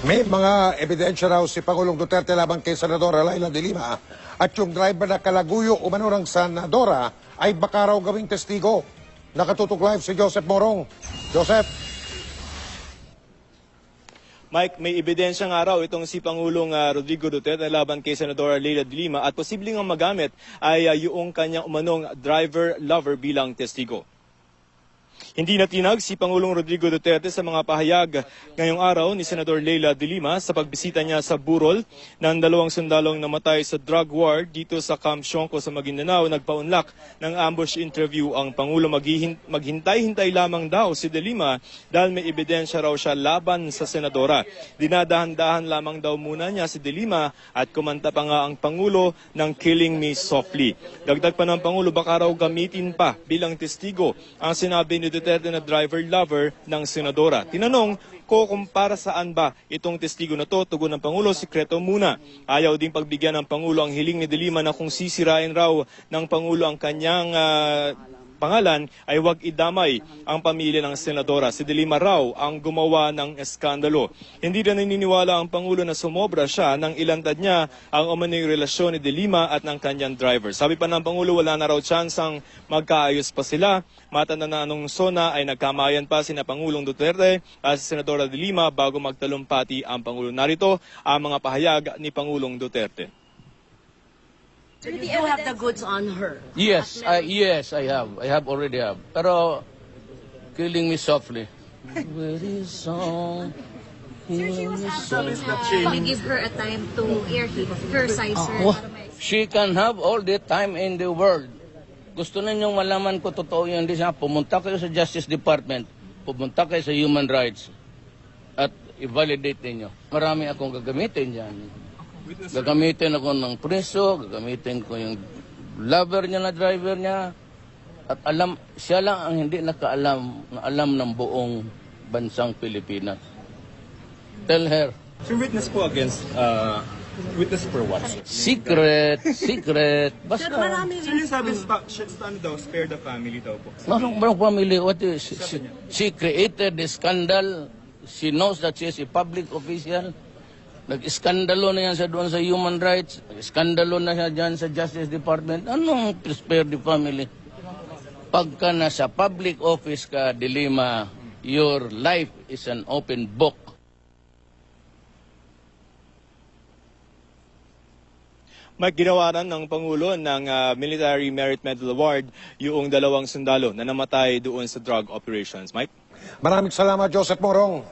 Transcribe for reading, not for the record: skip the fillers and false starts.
May mga ebidensya raw si Pangulong Duterte laban kay Senadora Leila de Lima at yung driver na kalaguyo umano ng Senadora ay baka raw gawing testigo. Nakatutok live si Joseph Morong. Joseph. Mike, may ebidensya nga raw itong si Pangulong Rodrigo Duterte laban kay Senadora Leila de Lima at posibleng ang magamit ay yung kanyang umanong driver-lover bilang testigo. Hindi natinag si Pangulong Rodrigo Duterte sa mga pahayag ngayong araw ni Senador Leila de Lima sa pagbisita niya sa burol ng dalawang sundalong namatay sa drug war dito sa Camp Sionco sa Maguindanao. Nagpaunlak ng ambush interview ang Pangulo. Maghintay-hintay lamang daw si de Lima dahil may ebidensya raw siya laban sa Senadora. Dinadahan-dahan lamang daw muna niya si de Lima at kumanta pa nga ang Pangulo ng Killing Me Softly. Dagdag pa ng Pangulo, baka raw gamitin pa bilang testigo ang sinabi ni Duterte na driver-lover ng Senadora. Tinanong ko kung para saan ba itong testigo na to, tugon ng Pangulo, sikreto muna. Ayaw ding pagbigyan ng Pangulo ang hiling ni de Lima na kung sisirain raw ng Pangulo ang kanyang pangalan ay huwag idamay ang pamilya ng Senadora. Si de Lima raw ang gumawa ng eskandalo. Hindi na naniniwala ang Pangulo na sumobra siya nang ilantad niya ang umano'y relasyon ni de Lima at ng kanyang driver. Sabi pa ng Pangulo, wala na raw tsansang magkaayos pa sila. Matanda na anong sona ay nagkamayan pa sina Pangulong Duterte at si Senadora de Lima bago magtalumpati ang Pangulo. Narito ang mga pahayag ni Pangulong Duterte. Do you have the goods on her? Yes, I have. I have already have. Pero killing me softly. Very soft. Killing me softly. We give her a time to air her side, sir. She can have all the time in the world. Gusto ninyong malaman ko totoo yun, hindi siya. Pumunta kayo sa Justice Department, pumunta kayo sa Human Rights, at i-validate ninyo. Marami akong gagamitin dyan. Gagamitin ako ng preso, gagamitin ko yung lover niya na driver niya. At siya lang ang hindi nakaalam, na alam ng buong bansang Pilipinas. Tell her. So witness po against, witness for what? Secret. Basta. So yung sabi, spare the family daw po. Marong family, what is she created the scandal. She knows that she is a public official. Nag-iskandalo na yan sa doon sa Human Rights. Nag-iskandalo na siya dyan sa Justice Department. Anong spare the family? Pagka nasa public office ka, de Lima, your life is an open book. Ginawaran ng Pangulo ng Military Merit Medal Award yung dalawang sundalo na namatay doon sa drug operations. Mike? Maraming salamat, Joseph Morong.